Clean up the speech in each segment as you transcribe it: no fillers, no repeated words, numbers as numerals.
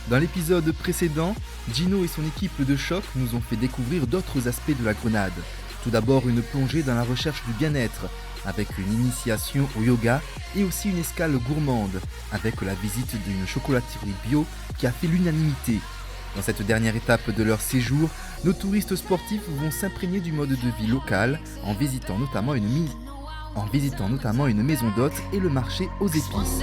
Dans l'épisode précédent, Gino et son équipe de choc nous ont fait découvrir d'autres aspects de la grenade. Tout d'abord une plongée dans la recherche du bien-être, avec une initiation au yoga et aussi une escale gourmande, avec la visite d'une chocolaterie bio qui a fait l'unanimité. Dans cette dernière étape de leur séjour, nos touristes sportifs vont s'imprégner du mode de vie local en visitant notamment une maison d'hôtes et le marché aux épices.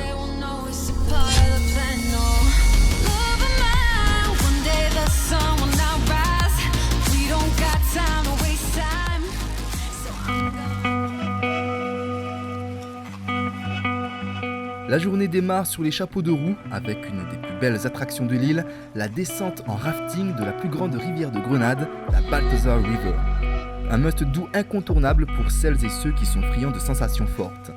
La journée démarre sur les chapeaux de roue avec une des plus belles attractions de l'île, la descente en rafting de la plus grande rivière de Grenade, la Balthazar River. Un must-do incontournable pour celles et ceux qui sont friands de sensations fortes.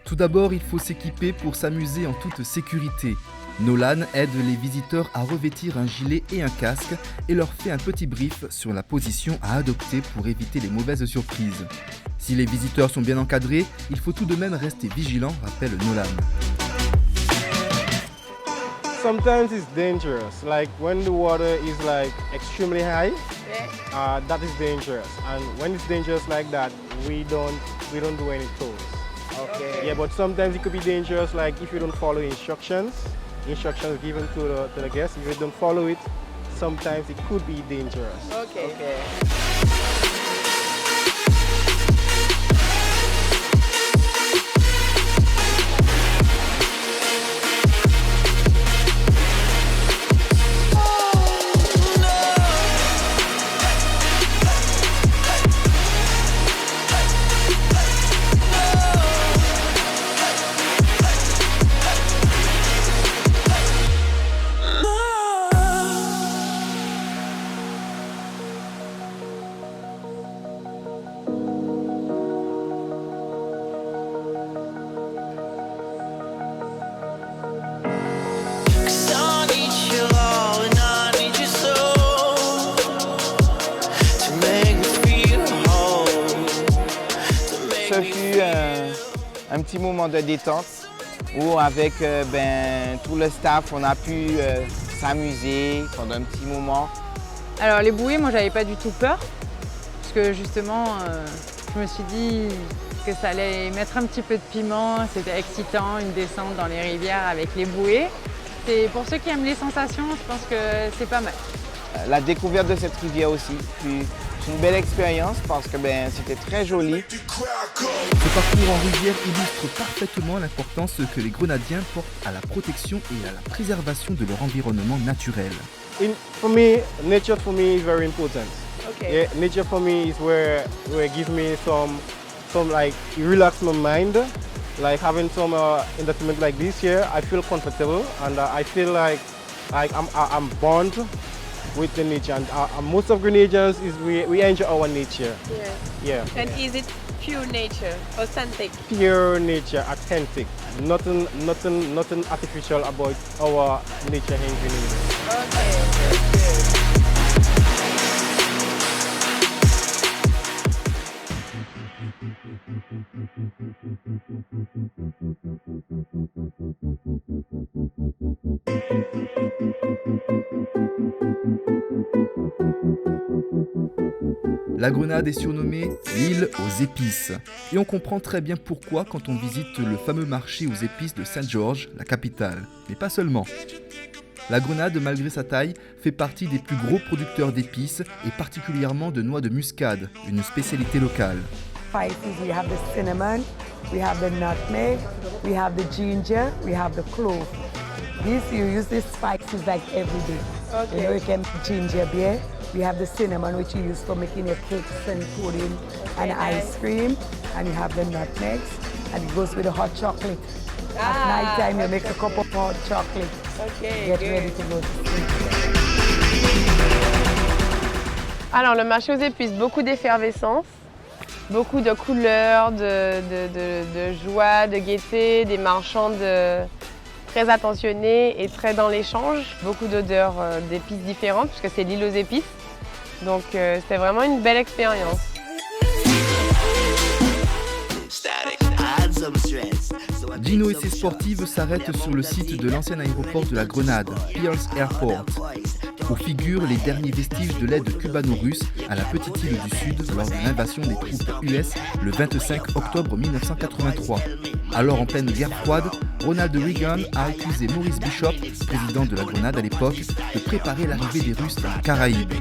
Tout d'abord, il faut s'équiper pour s'amuser en toute sécurité. Nolan aide les visiteurs à revêtir un gilet et un casque et leur fait un petit brief sur la position à adopter pour éviter les mauvaises surprises. Si les visiteurs sont bien encadrés, il faut tout de même rester vigilant, rappelle Nolan. Sometimes it's dangerous, like when the water is like extremely high, that is dangerous. And when it's dangerous like that, we don't do any tours. Okay. Yeah, but sometimes it could be dangerous, like if you don't follow instructions given to the guests. If you don't follow it, sometimes it could be dangerous. Okay. Ce fut un petit moment de détente où avec tout le staff, on a pu s'amuser pendant un petit moment. Alors les bouées, moi j'avais pas du tout peur, parce que justement, je me suis dit que ça allait mettre un petit peu de piment, c'était excitant, une descente dans les rivières avec les bouées. C'est pour ceux qui aiment les sensations, je pense que c'est pas mal. La découverte de cette rivière aussi, puis c'est une belle expérience parce que c'était très joli. Ce parcours en rivière illustre parfaitement l'importance que les Grenadiens portent à la protection et à la préservation de leur environnement naturel. For me, nature for me is very important. Okay. Yeah, nature for me is where it gives me some like relax my mind. Like having some entertainment like this here, I feel comfortable and I feel like I'm bond with the nature. And most of Grenadians we enjoy our nature. Yeah. Yeah. And is it pure nature, authentic? Pure nature, authentic. Nothing artificial about our nature here in Grenada. Okay. La Grenade est surnommée l'île aux épices. Et on comprend très bien pourquoi quand on visite le fameux marché aux épices de Saint George, la capitale. Mais pas seulement. La Grenade, malgré sa taille, fait partie des plus gros producteurs d'épices et particulièrement de noix de muscade, une spécialité locale. Spices, we have the cinnamon, we have the nutmeg, we have the ginger, we have the clove. You use these spices like every day. Okay. You know, you can ginger beer. We have the cinnamon, which you use for making your cakes and pudding and ice cream. And you have the nutmegs, and it goes with the hot chocolate. At night time, you make a cup of hot chocolate. Okay, Get good. ready to go to sleep. Alors le marché aux épices, beaucoup d'effervescence, beaucoup de couleurs, de joie, de gaieté, des marchands très attentionnés et très dans l'échange. Beaucoup d'odeurs d'épices différentes puisque c'est l'île aux épices. Donc c'était vraiment une belle expérience. Gino et ses sportives s'arrêtent sur le site de l'ancien aéroport de la Grenade, Pearls Airport, où figurent les derniers vestiges de l'aide cubano-russe à la petite île du Sud lors de l'invasion des troupes US le 25 octobre 1983. Alors en pleine guerre froide, Ronald Reagan a accusé Maurice Bishop, président de la Grenade à l'époque, de préparer l'arrivée des Russes dans les Caraïbes.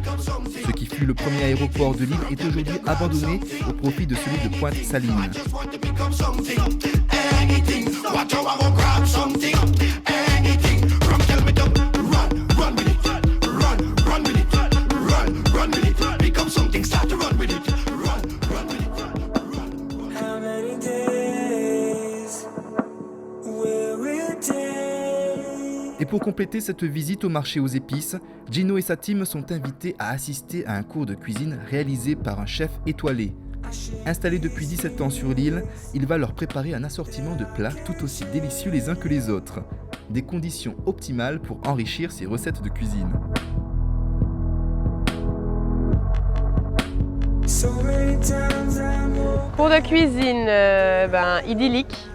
Ce qui fut le premier aéroport de l'île est aujourd'hui abandonné au profit de celui de Pointe-Saline. Et pour compléter cette visite au marché aux épices, Gino et sa team sont invités à assister à un cours de cuisine réalisé par un chef étoilé. Installé depuis 17 ans sur l'île, il va leur préparer un assortiment de plats tout aussi délicieux les uns que les autres. Des conditions optimales pour enrichir ses recettes de cuisine. Cours de cuisine idyllique,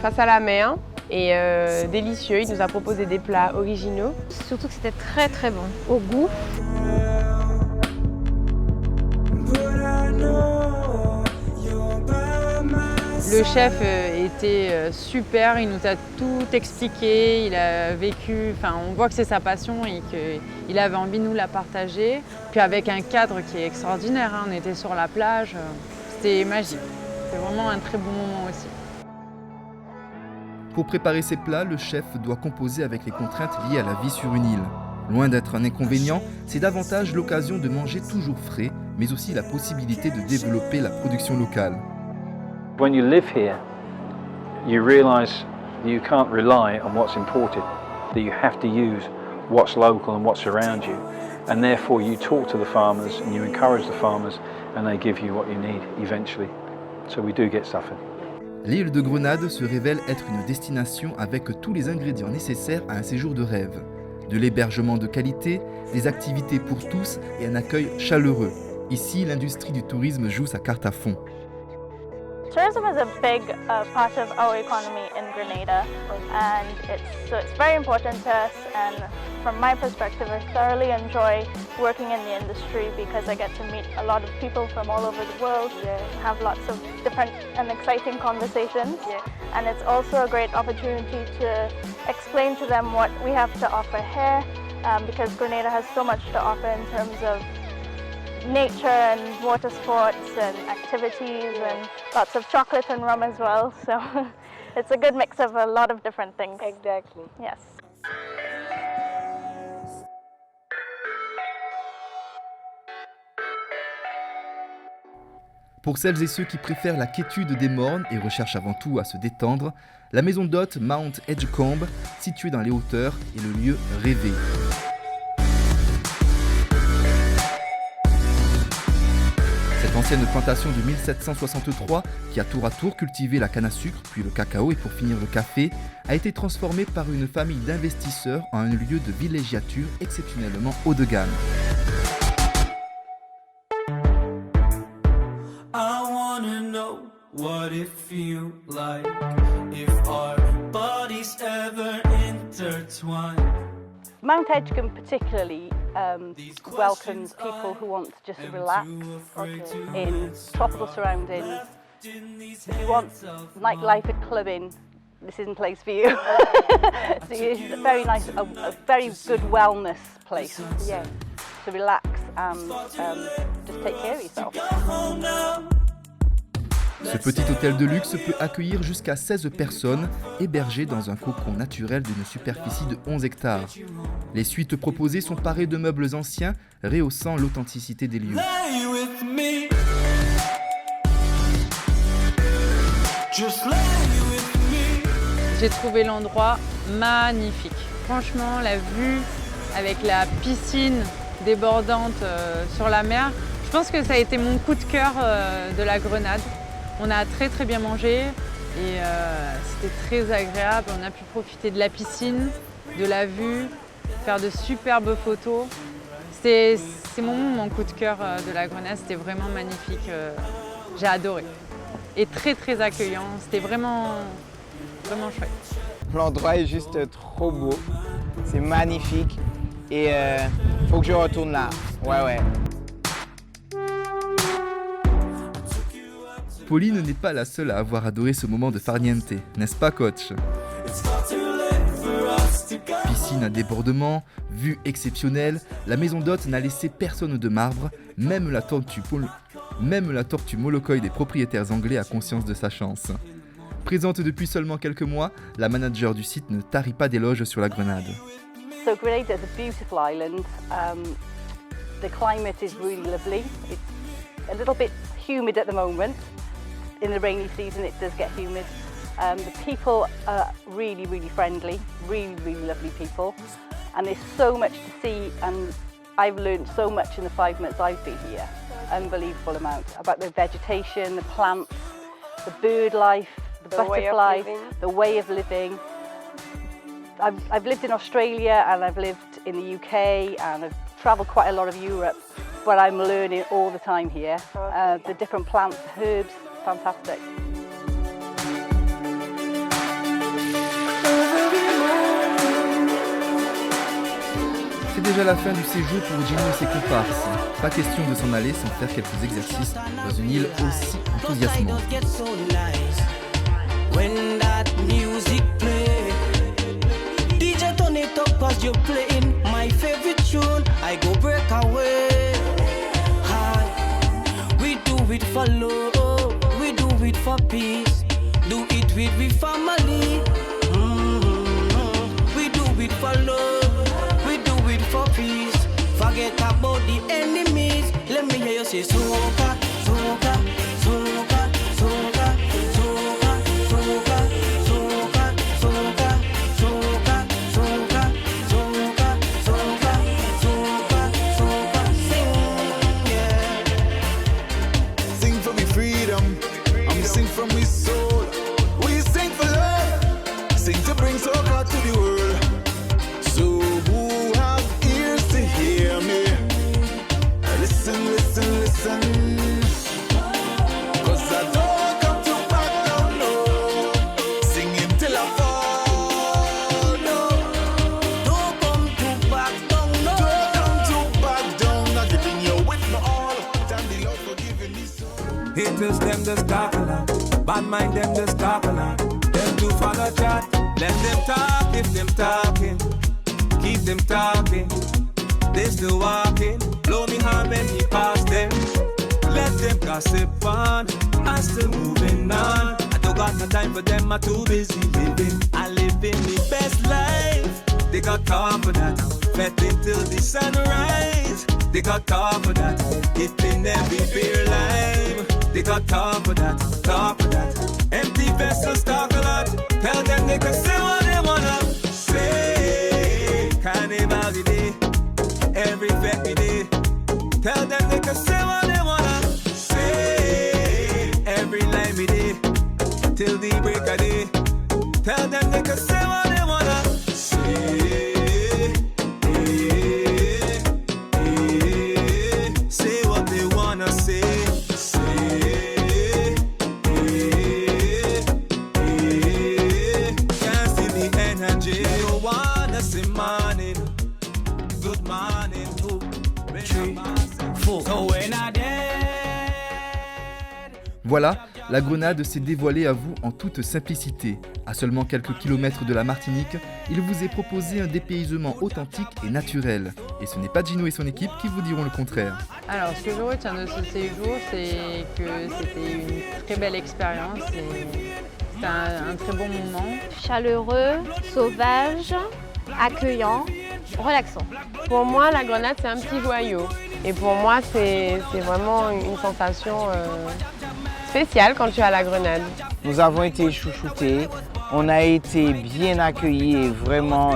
face à la mer et délicieux. Il nous a proposé des plats originaux. Surtout que c'était très très bon au goût. Le chef était super, il nous a tout expliqué, il a vécu, on voit que c'est sa passion et qu'il avait envie de nous la partager. Puis avec un cadre qui est extraordinaire, on était sur la plage, c'était magique. C'était vraiment un très bon moment aussi. Pour préparer ses plats, le chef doit composer avec les contraintes liées à la vie sur une île. Loin d'être un inconvénient, c'est davantage l'occasion de manger toujours frais, mais aussi la possibilité de développer la production locale. When you live here, you realise you can't rely on what's imported, that you have to use what's local and what's around you, and therefore you talk to the farmers and you encourage the farmers and they give you what you need eventually. So we do get stuff in. L'île de Grenade se révèle être une destination avec tous les ingrédients nécessaires à un séjour de rêve. De l'hébergement de qualité, des activités pour tous et un accueil chaleureux. Ici, l'industrie du tourisme joue sa carte à fond. Tourism is a big part of our economy in Grenada, and it's very important to us. And from my perspective, I thoroughly enjoy working in the industry because I get to meet a lot of people from all over the world, have lots of different and exciting conversations, and it's also a great opportunity to explain to them what we have to offer here, because Grenada has so much to offer in terms of nature and water sports and activities and lots of chocolate and rum as well. So it's a good mix of a lot of different things. Exactly. Yes. Pour celles et ceux qui préfèrent la quiétude des mornes et recherchent avant tout à se détendre, la maison d'hôtes Mount Edgecombe, située dans les hauteurs, est le lieu rêvé. Cette ancienne plantation de 1763, qui a tour à tour cultivé la canne à sucre, puis le cacao et pour finir le café, a été transformée par une famille d'investisseurs en un lieu de villégiature exceptionnellement haut de gamme. Mount Edgecombe particularly welcomes people who want to just relax in tropical surroundings. If you want nightlife and clubbing, this isn't a place for you. So it's very nice, a very good wellness place to relax and just take care of yourself. Ce petit hôtel de luxe peut accueillir jusqu'à 16 personnes hébergées dans un cocon naturel d'une superficie de 11 hectares. Les suites proposées sont parées de meubles anciens, rehaussant l'authenticité des lieux. J'ai trouvé l'endroit magnifique. Franchement, la vue avec la piscine débordante sur la mer, je pense que ça a été mon coup de cœur de la Grenade. On a très bien mangé et c'était très agréable. On a pu profiter de la piscine, de la vue, faire de superbes photos. C'est mon coup de cœur de la Grenade, c'était vraiment magnifique. J'ai adoré. Et très très accueillant, c'était vraiment chouette. L'endroit est juste trop beau, c'est magnifique et faut que je retourne là. Ouais. Pauline n'est pas la seule à avoir adoré ce moment de farniente, n'est-ce pas coach? Piscine à débordement, vue exceptionnelle, la maison d'hôte n'a laissé personne de marbre, même la tortue Molokai des propriétaires anglais a conscience de sa chance. Présente depuis seulement quelques mois, la manager du site ne tarit pas d'éloges sur la Grenade. So Grenada is a beautiful island. The climate is really lovely. It's a little bit humid at the moment. In the rainy season it does get humid. The people are really, really friendly, really, really lovely people. And there's so much to see, and I've learned so much in the 5 months I've been here. Unbelievable amount about the vegetation, the plants, the bird life, the butterflies, the way of living. I've lived in Australia and I've lived in the UK and I've travelled quite a lot of Europe, but I'm learning all the time here. The different plants, herbs, fantastic. C'est déjà la fin du séjour pour Gino et ses comparses. Pas question de s'en aller sans faire quelques exercices dans une île aussi enthousiasmante. When that music play, DJ turn it up 'cause you're playing my favorite tune. I go break away. Hi, we do it for love, we do it for peace, do it with family. We do it for love, we do it for peace. Forget about the enemies. Let me hear you say soca, soca, soca, soca. Sing from his soul, we sing for love, sing to bring soca to the world. So who have ears to hear me? Listen, listen, listen. 'Cause I don't come to back down, no. Singing till I fall, no. Don't come to back down, no. Don't come to back down. I'm giving you with me all. Thank the Lord for giving me so. Haters them just talk a lot, bad mind them just talk a lot. Them do follow chat, let them talk if them talking. Keep them talking, they still walking. Blow me harm when me pass them. Let them gossip on, I'm still moving on. I don't got no time for them, I'm too busy living. I live in the best life. They got time for that, fetting till the sunrise. They got time for that, hitting every beer line. They got time for that, talk for that. Empty vessels talk a lot. Tell them they can say what they wanna say. Carnival day, every fete day. Tell them they can say what they wanna say. Every line day, till the break of day. Tell them they can say what they wanna say. Say what they wanna say. Voilà, la Grenade s'est dévoilée à vous en toute simplicité. À seulement quelques kilomètres de la Martinique, il vous est proposé un dépaysement authentique et naturel. Et ce n'est pas Gino et son équipe qui vous diront le contraire. Alors, ce que je retiens de ce séjour, c'est que c'était une très belle expérience et c'était un très bon moment. Chaleureux, sauvage, accueillant, relaxant. Pour moi, la Grenade, c'est un petit joyau. Et pour moi, c'est vraiment une sensation spéciale quand tu es à la Grenade. Nous avons été chouchoutés, on a été bien accueillis et vraiment,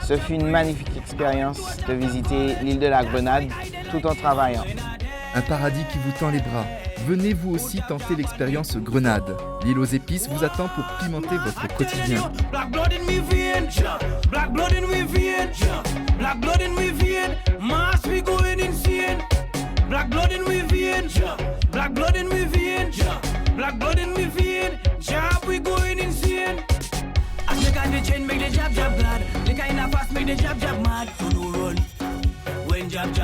ce fut une magnifique expérience de visiter l'île de la Grenade tout en travaillant. Un paradis qui vous tend les bras. Venez vous aussi tenter l'expérience Grenade. L'île aux épices vous attend pour pimenter votre quotidien. Black blood in me vein, black blood in me vein, black blood in me vein. Mass we going Black blood in we vein, black blood in we vein, black blood in we vein. Job we going insane. As the kind of chain make the jab blood. The kind of fast make the jab mad. So no run when jab